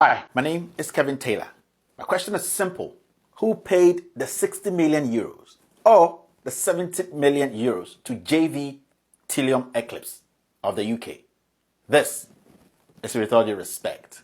Hi, my name is Kevin Taylor. My question is simple. Who paid the 60 million euros or the 70 million euros to JV Trillium Eclipse of the UK? This is with all due respect.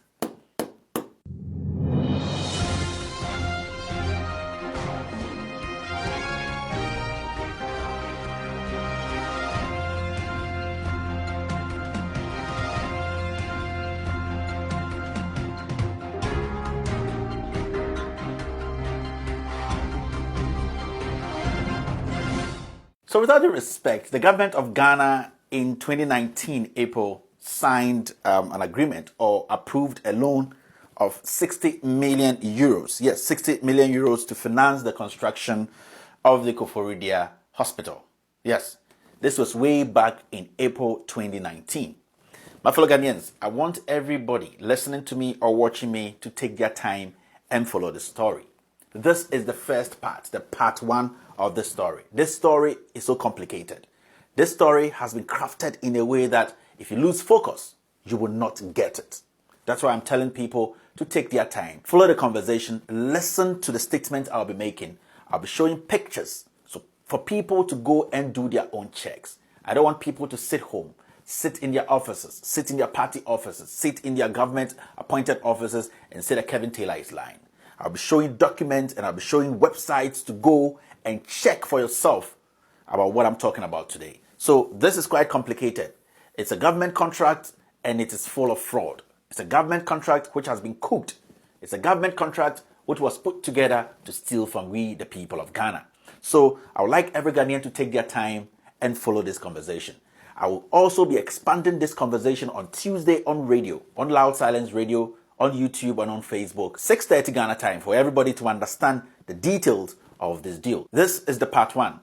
So with all due respect, the government of Ghana in 2019 April signed an agreement or approved a loan of 60 million euros. Yes, 60 million euros to finance the construction of the Koforidua Hospital. Yes, this was way back in April 2019. My fellow Ghanaians, I want everybody listening to me or watching me to take their time and follow the story. This is the first part, the part one of the story. This story is so complicated. This story has been crafted in a way that if you lose focus, you will not get it. That's why I'm telling people to take their time, follow the conversation, listen to the statements I'll be making. I'll be showing pictures so for people to go and do their own checks. I don't want people to sit home, sit in their offices, sit in their party offices, sit in their government appointed offices and say that Kevin Taylor is lying. I'll be showing documents and I'll be showing websites to go and check for yourself about what I'm talking about today. So this is quite complicated. It's a government contract and it is full of fraud. It's a government contract which has been cooked. It's a government contract which was put together to steal from we, the people of Ghana. So I would like every Ghanaian to take their time and follow this conversation. I will also be expanding this conversation on Tuesday on radio, on Loud Silence Radio, on YouTube and on Facebook, 6:30 Ghana time, for everybody to understand the details of this deal. This is the part one,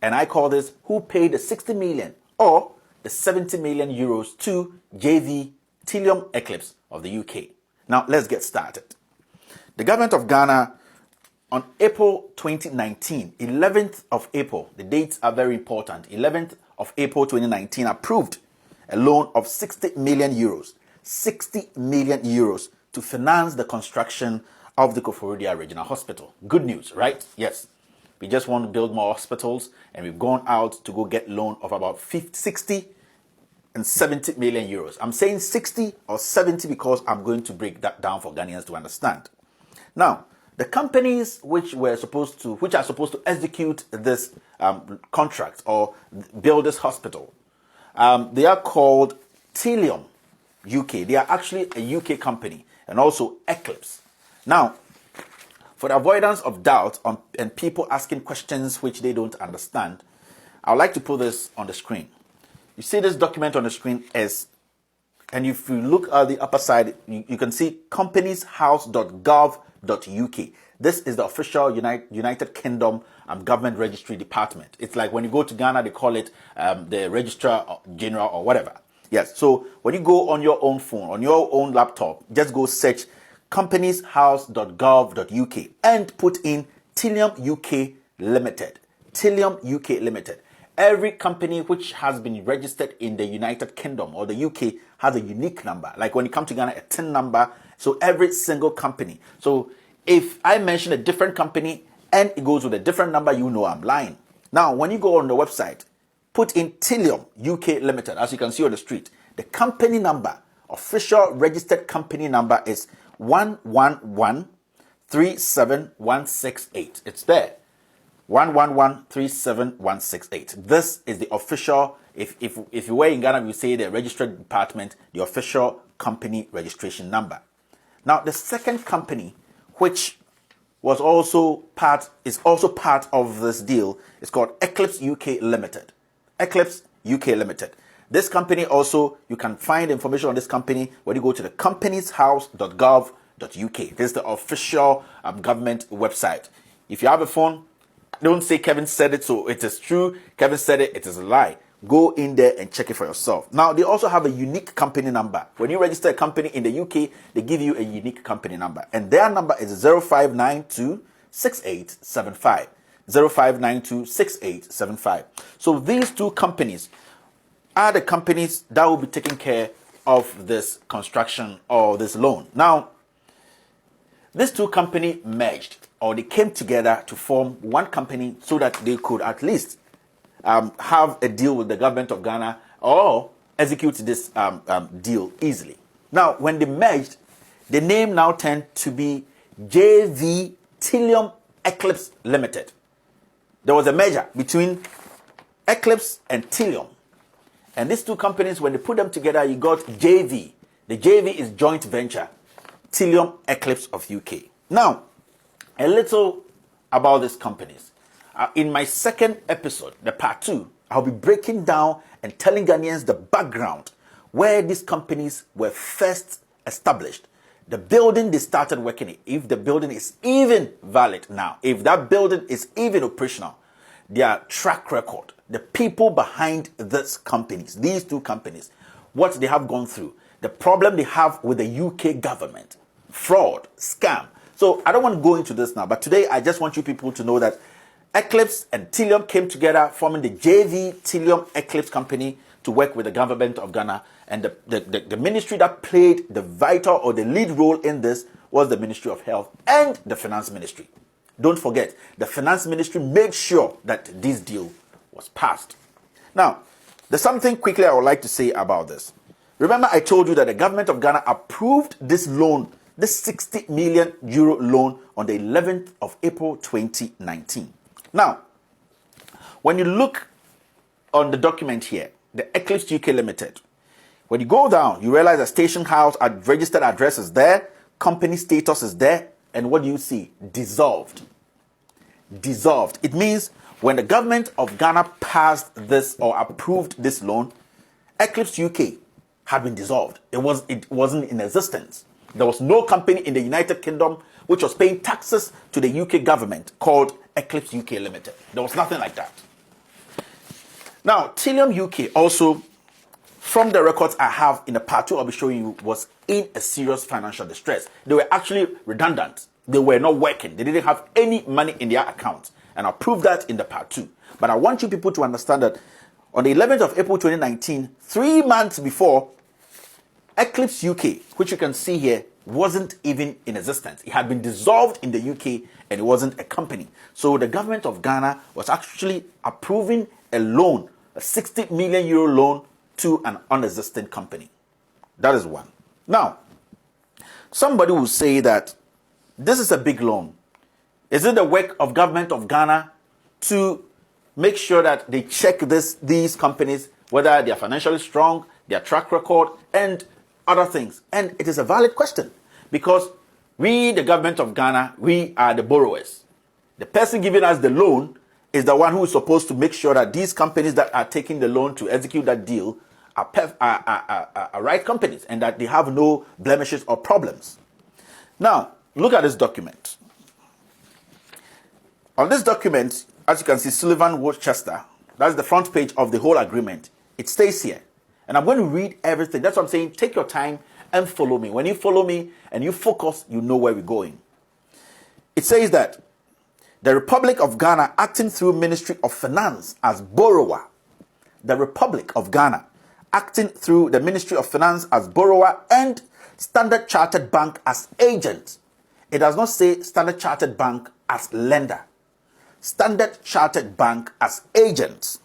and I call this who paid the 60 million or the 70 million euros to JV Trillium Eclipse of the UK. Now let's get started. The government of Ghana on April 2019, 11th of April, the dates are very important, 11th of April 2019, approved a loan of 60 million euros. 60 million euros to finance the construction of the Koforidua Regional Hospital. Good news, right? Yes. We just want to build more hospitals and we've gone out to go get loan of about 60 and 70 million euros. I'm saying 60 or 70 because I'm going to break that down for Ghanaians to understand. Now, the companies which are supposed to execute this contract or build this hospital, they are called Trillium UK. They are actually a UK company, and also Eclipse. Now, for the avoidance of doubt and people asking questions which they don't understand, I would like to put this on the screen. You see this document on the screen and if you look at the upper side, you can see companieshouse.gov.uk. This is the official United Kingdom government registry department. It's like when you go to Ghana, they call it the Registrar General or whatever. Yes, so when you go on your own phone, on your own laptop, just go search companieshouse.gov.uk and put in Trillium UK Limited. Trillium UK Limited. Every company which has been registered in the United Kingdom or the UK has a unique number. Like when you come to Ghana, a TIN number. So every single company. So if I mention a different company and it goes with a different number, you know I'm lying. Now, when you go on the website, put in Trillium UK Limited, as you can see on the street. The company number, official registered company number is 111-37168. It's there. 111-37168. This is the official, if you were in Ghana, we say the registered department, the official company registration number. Now, the second company, which is also part of this deal, is called Eclipse UK Limited. Eclipse UK Limited. This company also, you can find information on this company when you go to the companieshouse.gov.uk. This is the official government website. If you have a phone, don't say Kevin said it, so it is true. Kevin said it, it is a lie. Go in there and check it for yourself. Now, they also have a unique company number. When you register a company in the UK, they give you a unique company number. And their number is 0592 6875. 05926875. So these two companies are the companies that will be taking care of this construction or this loan. Now, these two companies merged, or they came together to form one company so that they could at least have a deal with the government of Ghana or execute this deal easily. Now, when they merged, the name now turned to be JV Trillium Eclipse Limited. There was a merger between Eclipse and Trillium. And these two companies, when they put them together, you got JV. The JV is joint venture, Trillium Eclipse of UK. Now, a little about these companies. In my second episode, the part 2, I'll be breaking down and telling Ghanaians the background where these companies were first established, the building they started working in, if the building is even valid now, if that building is even operational, their track record, the people behind these companies, these two companies, what they have gone through, the problem they have with the UK government, fraud, scam. So I don't want to go into this now, but today I just want you people to know that Eclipse and Trillium came together, forming the JV Trillium Eclipse company to work with the government of Ghana. And the ministry that played the vital or the lead role in this was the Ministry of Health and the Finance Ministry. Don't forget, the Finance Ministry made sure that this deal was passed. Now, there's something quickly I would like to say about this. Remember, I told you that the government of Ghana approved this loan, this 60 million euro loan, on the 11th of April 2019. Now, when you look on the document here, the Eclipse UK Limited, when you go down, you realize that station house and registered address is there, company status is there, and what do you see? Dissolved. Dissolved. It means when the government of Ghana passed this or approved this loan, Eclipse UK had been dissolved. It wasn't in existence. There was no company in the United Kingdom which was paying taxes to the UK government called Eclipse UK Limited. There was nothing like that. Now, Trillium UK also, from the records I have in the part 2 I'll be showing you, was in a serious financial distress. They were actually redundant. They were not working. They didn't have any money in their accounts. And I'll prove that in the part 2. But I want you people to understand that on the 11th of April 2019, 3 months before, Eclipse UK, which you can see here, wasn't even in existence. It had been dissolved in the UK and it wasn't a company. So the government of Ghana was actually approving a loan, a 60 million euro loan to an unexistent company. That is one. Now, somebody will say that this is a big loan. Is it the work of government of Ghana to make sure that they check these companies, whether they are financially strong, their track record, and other things? And it is a valid question because we, the government of Ghana, we are the borrowers. The person giving us the loan is the one who is supposed to make sure that these companies that are taking the loan to execute that deal are right companies and that they have no blemishes or problems. Now, look at this document. On this document, as you can see, Sullivan Worcester, that's the front page of the whole agreement. It stays here. And I'm going to read everything. That's what I'm saying. Take your time and follow me. When you follow me and you focus, you know where we're going. It says that the Republic of Ghana, acting through Ministry of Finance as borrower, the Republic of Ghana, acting through the Ministry of Finance as borrower and Standard Chartered Bank as agent. It does not say Standard Chartered Bank as lender. Standard Chartered Bank as agent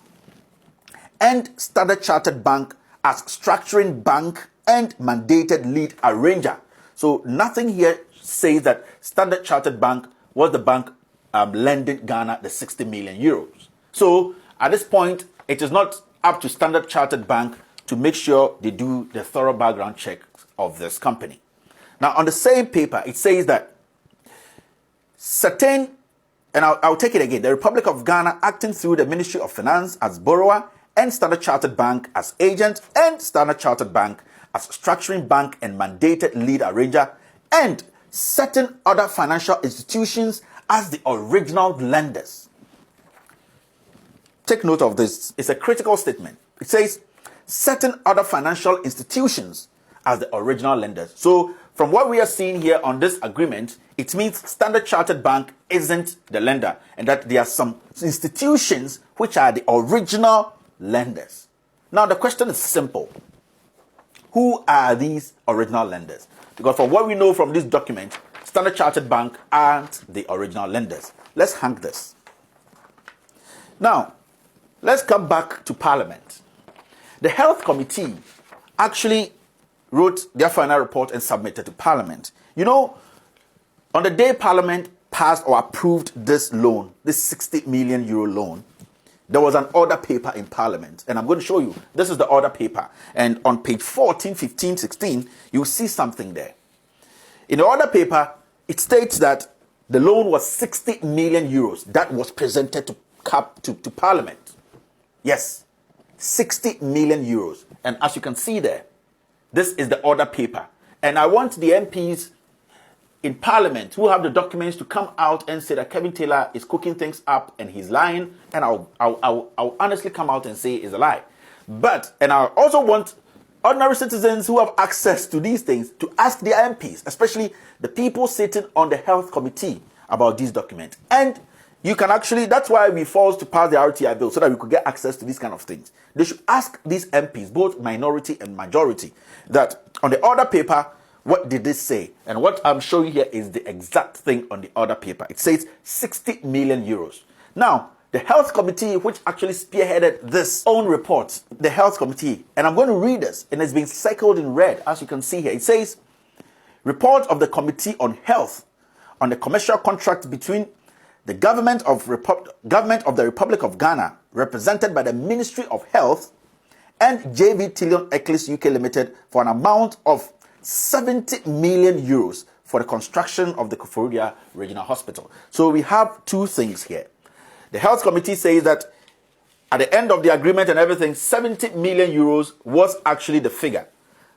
and Standard Chartered Bank as structuring bank and mandated lead arranger. So nothing here says that Standard Chartered Bank was the bank lending Ghana the 60 million euros. So at this point, it is not up to Standard Chartered Bank to make sure they do the thorough background check of this company. Now, on the same paper, it says that certain, and I'll take it again, the Republic of Ghana acting through the Ministry of Finance as borrower and Standard Chartered Bank as agent and Standard Chartered Bank as structuring bank and mandated lead arranger and certain other financial institutions as the original lenders. Take note of this. It's a critical statement. It says certain other financial institutions as the original lenders. So from what we are seeing here on this agreement, it means Standard Chartered Bank isn't the lender and that there are some institutions which are the original lenders. Now the question is simple. Who are these original lenders? Because from what we know from this document, Standard Chartered Bank aren't the original lenders. Let's hang this. Now, let's come back to Parliament. The Health Committee actually wrote their final report and submitted to Parliament. You know, on the day Parliament passed or approved this loan, this 60 million euro loan, there was an order paper in Parliament. And I'm going to show you. This is the order paper. And on page 14, 15, 16, you'll see something there. In the order paper, it states that the loan was 60 million euros that was presented to Parliament. Yes, 60 million euros. And as you can see there, this is the order paper. And I want the MPs in Parliament who have the documents to come out and say that Kevin Taylor is cooking things up and he's lying. And I'll honestly come out and say it's a lie. And I also want ordinary citizens who have access to these things to ask their MPs, especially the people sitting on the Health Committee, about these documents. And you can actually, that's why we forced to pass the RTI bill, so that we could get access to these kind of things. They should ask these MPs, both minority and majority, that on the order paper, what did this say? And what I'm showing here is the exact thing on the order paper. It says 60 million euros. Now, the Health Committee, which actually spearheaded this own report, the Health Committee, and I'm going to read this, and it's been circled in red, as you can see here. It says, report of the Committee on Health on the commercial contract between the government of the Republic of Ghana, represented by the Ministry of Health, and JV Tillion Eclipse UK Limited for an amount of 70 million euros for the construction of the Koforidua Regional Hospital. So we have two things here. The Health Committee says that at the end of the agreement and everything, 70 million euros was actually the figure.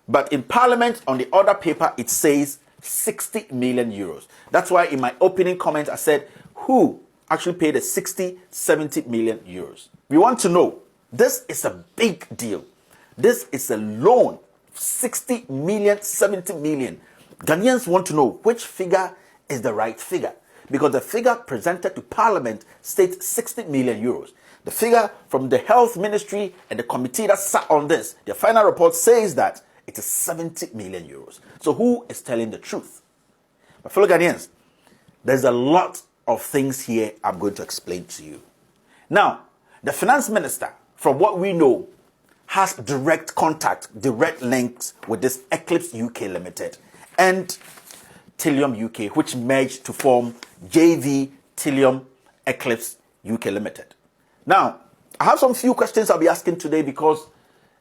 But in Parliament, on the order paper, it says 60 million euros. That's why in my opening comment, I said, who actually paid the 60, 70 million euros? We want to know. This is a big deal. This is a loan. 60 million, 70 million. Ghanaians want to know which figure is the right figure, because the figure presented to Parliament states 60 million euros. The figure from the Health Ministry and the committee that sat on this, their final report says that it is 70 million euros. So who is telling the truth? My fellow Ghanaians, there's a lot of things here I'm going to explain to you. Now, the finance minister, from what we know, has direct contact, direct links with this Eclipse UK Limited and Tillium UK, which merged to form JV Tillium Eclipse UK Limited. Now, I have some few questions I'll be asking today, because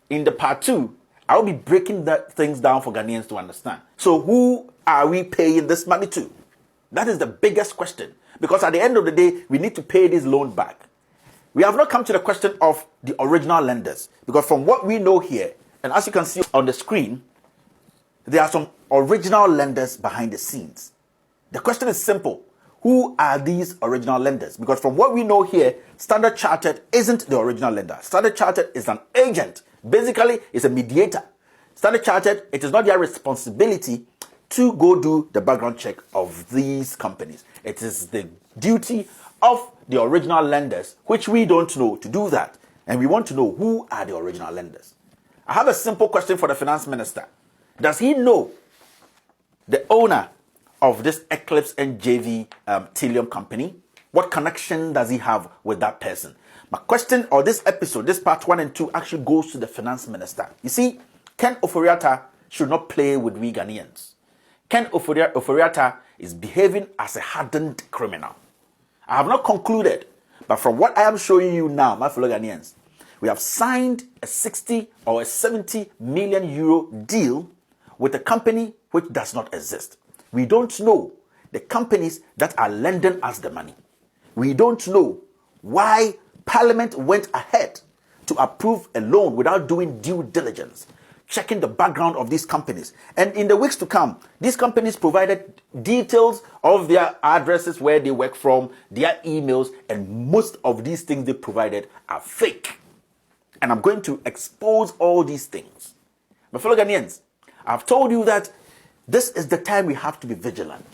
in the part 2, I'll be breaking that things down for Ghanaians to understand. So who are we paying this money to? That is the biggest question, because at the end of the day, we need to pay this loan back. We have not come to the question of the original lenders, because from what we know here, and as you can see on the screen, there are some original lenders behind the scenes. The question is simple. Who are these original lenders? Because from what we know here, Standard Chartered isn't the original lender. Standard Chartered is an agent. Basically, it's a mediator. Standard Chartered, it is not their responsibility to go do the background check of these companies. It is the duty of the original lenders, which we don't know, to do that. And we want to know who are the original lenders. I have a simple question for the finance minister. Does he know the owner of this Eclipse and JV Tillium company? What connection does he have with that person? My question, or this episode, this part 1 and 2, actually goes to the finance minister. You see, Ken Ofori-Atta should not play with we Ghanaians. Ken Ofori-Atta is behaving as a hardened criminal. I have not concluded, but from what I am showing you now, my fellow Ghanaians, we have signed a 60 or a 70 million euro deal with a company which does not exist. We don't know the companies that are lending us the money. We don't know why Parliament went ahead to approve a loan without doing due diligence, checking the background of these companies. And in the weeks to come, these companies provided details of their addresses, where they work from, their emails, and most of these things they provided are fake. And I'm going to expose all these things. My fellow Ghanaians, I've told you that this is the time we have to be vigilant.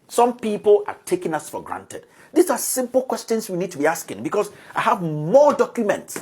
Some people are taking us for granted. These are simple questions we need to be asking, because I have more documents.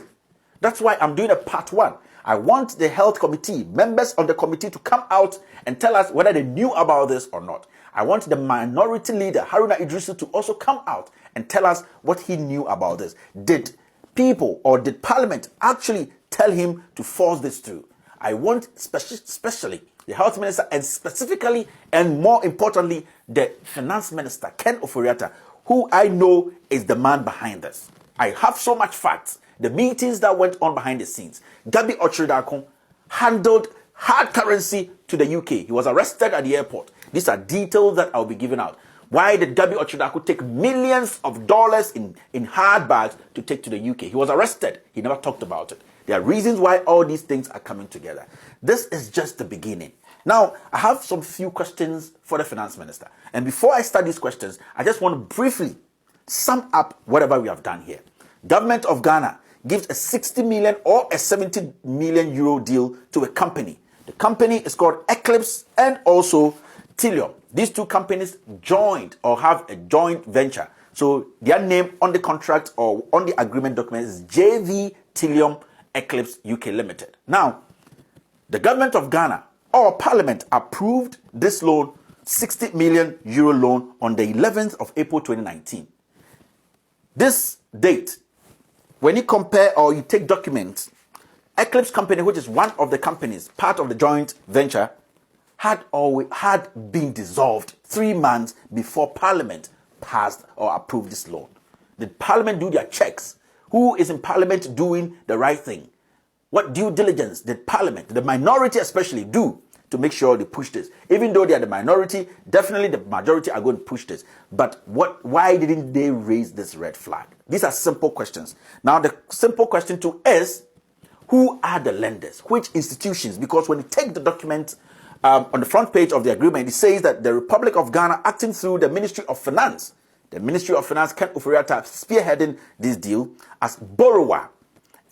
That's why I'm doing a part 1. I want the Health Committee, members of the committee, to come out and tell us whether they knew about this or not. I want the minority leader, Haruna Idrisu, to also come out and tell us what he knew about this. Did people or did Parliament actually tell him to force this through? I want especially the health minister and specifically and more importantly, the finance minister, Ken Ofori-Atta, who I know is the man behind this. I have so much facts. The meetings that went on behind the scenes. Gabi Ochridakun handled hard currency to the UK. He was arrested at the airport. These are details that I'll be giving out. Why did Gabi Ochridakun take millions of dollars in hard bags to take to the UK? He was arrested. He never talked about it. There are reasons why all these things are coming together. This is just the beginning. Now, I have some few questions for the finance minister. And before I start these questions, I just want to briefly sum up whatever we have done here. Government of Ghana gives a 60 million or a 70 million euro deal to a company. The company is called Eclipse and also Tilium. These two companies joined or have a joint venture. So their name on the contract or on the agreement document is JV Tilium Eclipse UK Limited. Now, the government of Ghana or Parliament approved this loan, 60 million euro loan, on the 11th of April 2019. This date, when you compare or you take documents, Eclipse Company, which is one of the companies, part of the joint venture, had been dissolved 3 months before Parliament passed or approved this loan. Did Parliament do their checks? Who is in Parliament doing the right thing? What due diligence did Parliament, the minority especially, do to make sure they push this? Even though they are the minority, definitely the majority are going to push this. But why didn't they raise this red flag? These are simple questions. Now, the simple question too is, who are the lenders? Which institutions? Because when you take the document on the front page of the agreement, it says that the Republic of Ghana, acting through the Ministry of Finance, Ken Ofori-Atta spearheading this deal as borrower,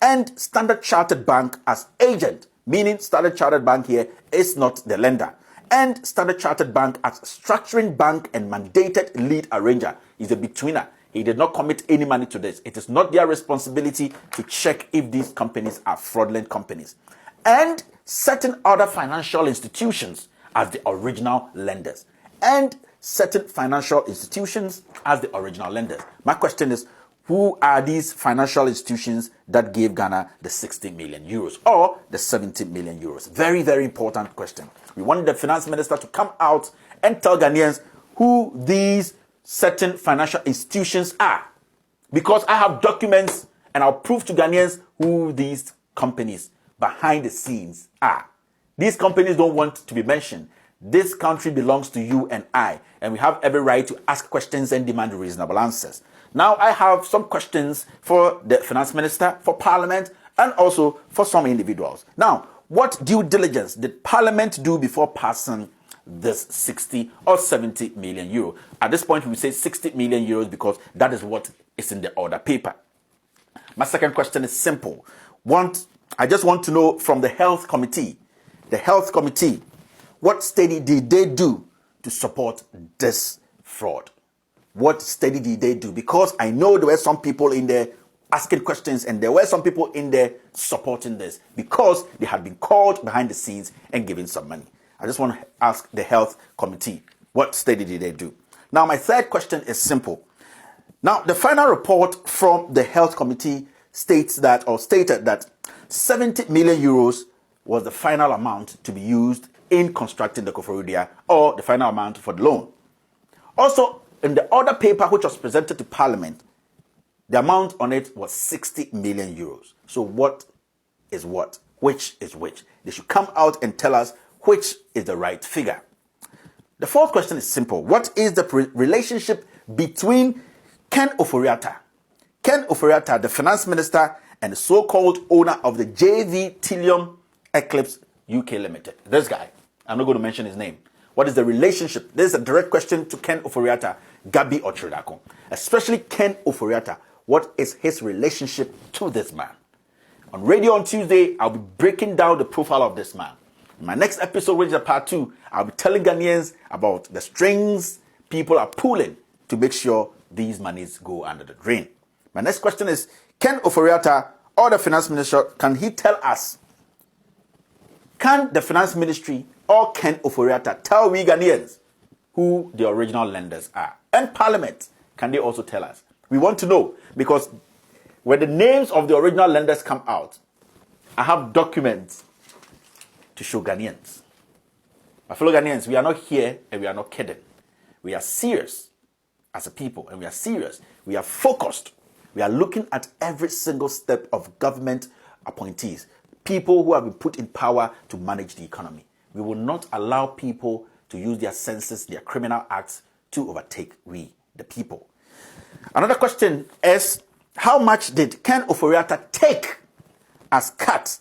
and Standard Chartered Bank as agent, meaning Standard Chartered Bank here is not the lender, and Standard Chartered Bank as structuring bank and mandated lead arranger. He's a betweener. He did not commit any money to this. It is not their responsibility to check if these companies are fraudulent companies. And certain other financial institutions as the original lenders. And certain financial institutions as the original lenders. My question is, who are these financial institutions that gave Ghana the 60 million euros or the 70 million euros? Very, very important question. We want the finance minister to come out and tell Ghanaians who these certain financial institutions are. Because I have documents and I'll prove to Ghanaians who these companies behind the scenes are. These companies don't want to be mentioned. This country belongs to you and I, and we have every right to ask questions and demand reasonable answers. Now, I have some questions for the finance minister, for Parliament, and also for some individuals. Now, what due diligence did Parliament do before passing this 60 or 70 million euro? At this point, we say 60 million euros because that is what is in the order paper. My second question is simple. I just want to know from the health committee, what study did they do to support this fraud? What study did they do? Because I know there were some people in there asking questions and there were some people in there supporting this because they had been called behind the scenes and given some money. I just want to ask the health committee, what study did they do? Now, my third question is simple. Now, the final report from the health committee stated that 70 million euros was the final amount to be used in constructing the Koforidua, or the final amount for the loan. Also, in the order paper which was presented to Parliament, the amount on it was 60 million euros. So what is what? Which is which? They should come out and tell us which is the right figure. The fourth question is simple. What is the relationship between Ken Ofori-Atta, the finance minister, and the so-called owner of the JV Tilium Eclipse UK Limited? This guy. I'm not going to mention his name. What is the relationship? This is a direct question to Ken Ofori-Atta, Gabi Ochridakun. Especially Ken Ofori-Atta. What is his relationship to this man? On Radio on Tuesday, I'll be breaking down the profile of this man. In my next episode, which is part 2, I'll be telling Ghanaians about the strings people are pulling to make sure these monies go under the drain. My next question is, Ken Ofori-Atta or the finance minister, can he tell us, can the finance ministry or Ken Ofori-Atta tell we Ghanaians who the original lenders are. And Parliament, can they also tell us? We want to know, because when the names of the original lenders come out, I have documents to show Ghanaians. My fellow Ghanaians, we are not here and we are not kidding. We are serious as a people, and we are serious. We are focused. We are looking at every single step of government appointees, people who have been put in power to manage the economy. We will not allow people to use their senses, their criminal acts to overtake we, the people. Another question is, how much did Ken Ofori-Atta take as cut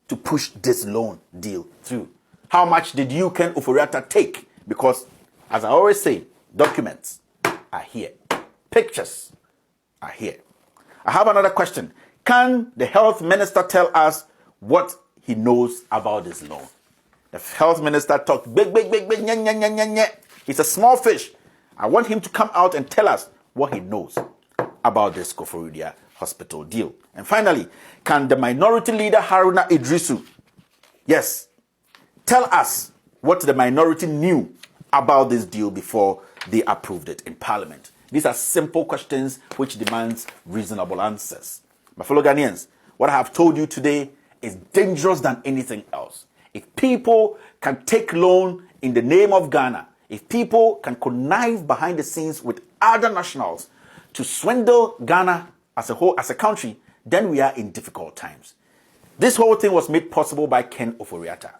to push this loan deal through? How much did you, Ken Ofori-Atta, take? Because, as I always say, documents are here. Pictures are here. I have another question. Can the health minister tell us what he knows about this loan? The health minister talked big, nye, nye, nye, nye, nye. He's a small fish. I want him to come out and tell us what he knows about this Koforidua hospital deal. And finally, can the minority leader Haruna Idrisu, yes, tell us what the minority knew about this deal before they approved it in Parliament? These are simple questions which demands reasonable answers. My fellow Ghanaians, what I have told you today is dangerous than anything else. If people can take loan in the name of Ghana, if people can connive behind the scenes with other nationals to swindle Ghana as a whole, as a country, then we are in difficult times. This whole thing was made possible by Ken Ofori-Atta.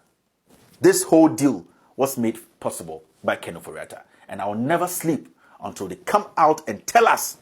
This whole deal was made possible by Ken Ofori-Atta. And I will never sleep until they come out and tell us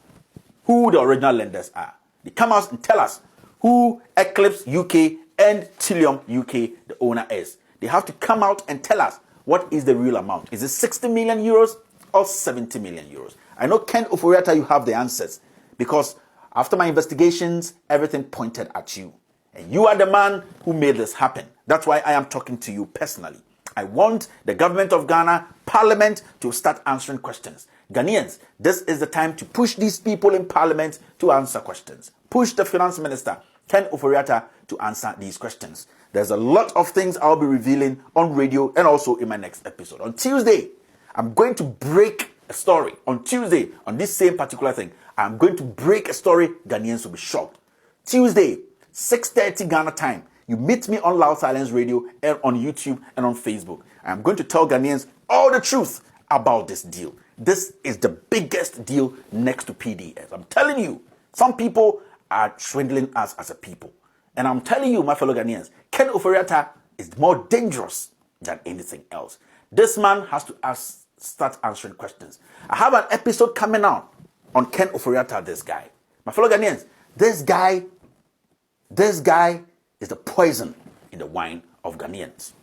who the original lenders are. They come out and tell us who Eclipse UK and Trillium UK, the owner, is. They have to come out and tell us what is the real amount. Is it 60 million euros or 70 million euros? I know, Ken Ofori-Atta, you have the answers, because after my investigations, everything pointed at you. And you are the man who made this happen. That's why I am talking to you personally. I want the government of Ghana, Parliament, to start answering questions. Ghanaians, this is the time to push these people in Parliament to answer questions. Push the Finance Minister, Ken Ofori-Atta, to answer these questions. There's a lot of things I'll be revealing on radio and also in my next episode. On Tuesday, I'm going to break a story. On Tuesday, on this same particular thing, I'm going to break a story. Ghanaians will be shocked. Tuesday, 6:30 Ghana time. You meet me on Loud Silence Radio and on YouTube and on Facebook. I'm going to tell Ghanaians all the truth about this deal. This is the biggest deal next to PDS. I'm telling you, some people are swindling us as a people. And I'm telling you, my fellow Ghanaians, Ken Ofori-Atta is more dangerous than anything else. This man has to start answering questions. I have an episode coming out on Ken Ofori-Atta, this guy. My fellow Ghanaians, this guy is the poison in the wine of Ghanaians.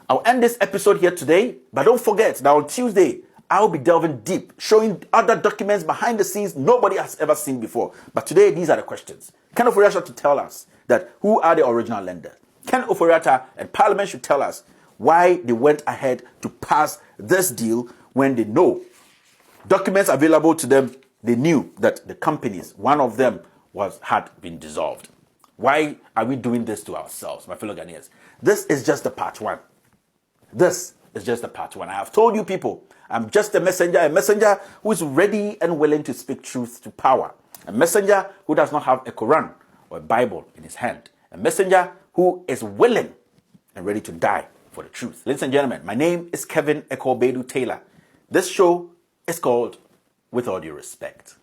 I'll end this episode here today, but don't forget that on Tuesday, I'll be delving deep, showing other documents behind the scenes nobody has ever seen before. But today, these are the questions. Ken Ofori-Atta to tell us that who are the original lenders. Ken Ofori-Atta and Parliament should tell us why they went ahead to pass this deal when they know documents available to them. They knew that the companies, one of them had been dissolved. Why are we doing this to ourselves, my fellow Ghanaians? This is just the part one. This is just the part one. I have told you people, I'm just a messenger who is ready and willing to speak truth to power. A messenger who does not have a Quran or a Bible in his hand. A messenger who is willing and ready to die for the truth. Ladies and gentlemen, my name is Kevin Ekobedu Taylor. This show is called With All Due Respect.